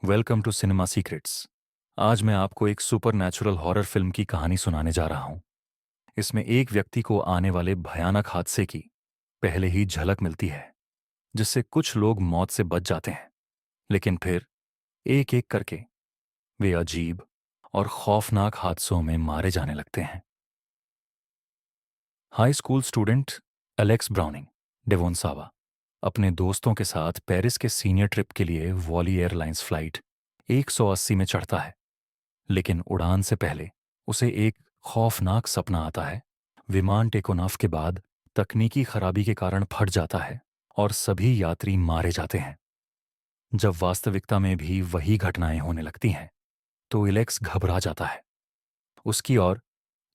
Welcome to cinema secrets. आज मैं आपको एक सुपरनैचुरल हॉरर फिल्म की कहानी सुनाने जा रहा हूं। इसमें एक व्यक्ति को आने वाले भयानक हादसे की पहले ही झलक मिलती है, जिससे कुछ लोग मौत से बच जाते हैं, लेकिन फिर एक एक करके वे अजीब और खौफनाक हादसों में मारे जाने लगते हैं। High school student Alex Browning Devon Sawa अपने दोस्तों के साथ पेरिस के सीनियर ट्रिप के लिए वॉली एयरलाइंस फ्लाइट 180 में चढ़ता है। लेकिन उड़ान से पहले उसे एक खौफनाक सपना आता है। विमान टेक ऑफ के बाद तकनीकी खराबी के कारण फट जाता है और सभी यात्री मारे जाते हैं। जब वास्तविकता में भी वही घटनाएं होने लगती हैं, तो इलेक्स घबरा जाता है। उसकी और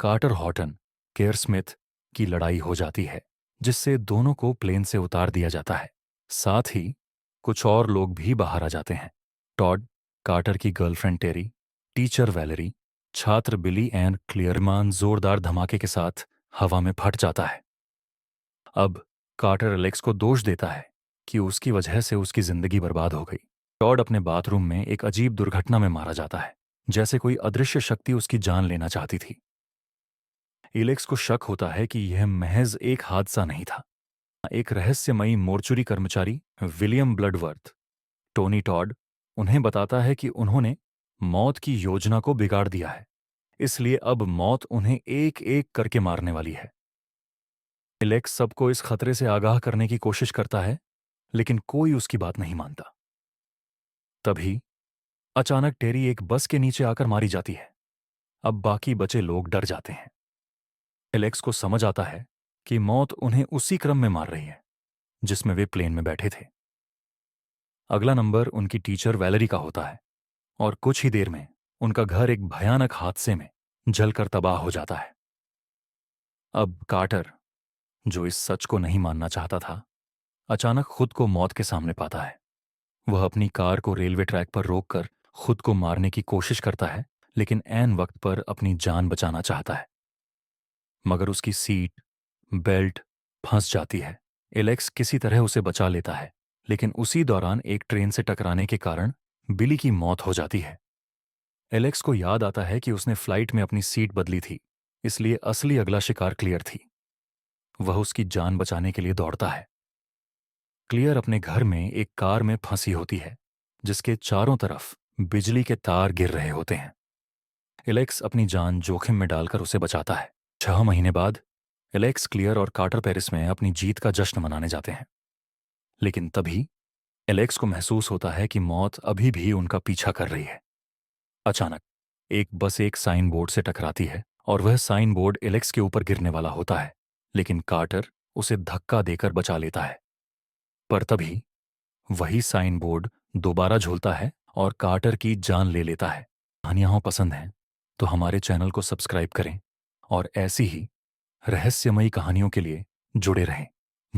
कार्टर हॉटन केयर स्मिथ की लड़ाई हो जाती है, जिससे दोनों को प्लेन से उतार दिया जाता है। साथ ही कुछ और लोग भी बाहर आ जाते हैं। टॉड, कार्टर की गर्लफ्रेंड टेरी, टीचर वैलेरी, छात्र बिली एंड क्लियरमान जोरदार धमाके के साथ हवा में फट जाता है। अब कार्टर एलेक्स को दोष देता है कि उसकी वजह से उसकी जिंदगी बर्बाद हो गई। टॉड अपने बाथरूम में एक अजीब दुर्घटना में मारा जाता है, जैसे कोई अदृश्य शक्ति उसकी जान लेना चाहती थी। एलेक्स को शक होता है कि यह महज एक हादसा नहीं था। एक रहस्यमयी मोर्चुरी कर्मचारी विलियम ब्लडवर्थ, टोनी टॉड, उन्हें बताता है कि उन्होंने मौत की योजना को बिगाड़ दिया है, इसलिए अब मौत उन्हें एक एक करके मारने वाली है। एलेक्स सबको इस खतरे से आगाह करने की कोशिश करता है, लेकिन कोई उसकी बात नहीं मानता। तभी अचानक टेरी एक बस के नीचे आकर मारी जाती है। अब बाकी बचे लोग डर जाते हैं। एलेक्स को समझ आता है कि मौत उन्हें उसी क्रम में मार रही है जिसमें वे प्लेन में बैठे थे। अगला नंबर उनकी टीचर वैलेरी का होता है और कुछ ही देर में उनका घर एक भयानक हादसे में जलकर तबाह हो जाता है। अब कार्टर, जो इस सच को नहीं मानना चाहता था, अचानक खुद को मौत के सामने पाता है। वह अपनी कार को रेलवे ट्रैक पर रोककर खुद को मारने की कोशिश करता है, लेकिन ऐन वक्त पर अपनी जान बचाना चाहता है। मगर उसकी सीट बेल्ट फंस जाती है। एलेक्स किसी तरह उसे बचा लेता है, लेकिन उसी दौरान एक ट्रेन से टकराने के कारण बिली की मौत हो जाती है। एलेक्स को याद आता है कि उसने फ्लाइट में अपनी सीट बदली थी, इसलिए असली अगला शिकार क्लियर थी। वह उसकी जान बचाने के लिए दौड़ता है। क्लियर अपने घर में एक कार में फंसी होती है, जिसके चारों तरफ बिजली के तार गिर रहे होते हैं। एलेक्स अपनी जान जोखिम में डालकर उसे बचाता है। 6 महीने बाद एलेक्स, क्लियर और कार्टर पेरिस में अपनी जीत का जश्न मनाने जाते हैं। लेकिन तभी एलेक्स को महसूस होता है कि मौत अभी भी उनका पीछा कर रही है। अचानक एक बस एक साइन बोर्ड से टकराती है और वह साइन बोर्ड एलेक्स के ऊपर गिरने वाला होता है, लेकिन कार्टर उसे धक्का देकर बचा लेता है। पर तभी वही साइन बोर्ड दोबारा झूलता है और कार्टर की जान ले लेता है। कहानियां पसंद हैं तो हमारे चैनल को सब्सक्राइब करें और ऐसी ही रहस्यमयी कहानियों के लिए जुड़े रहें।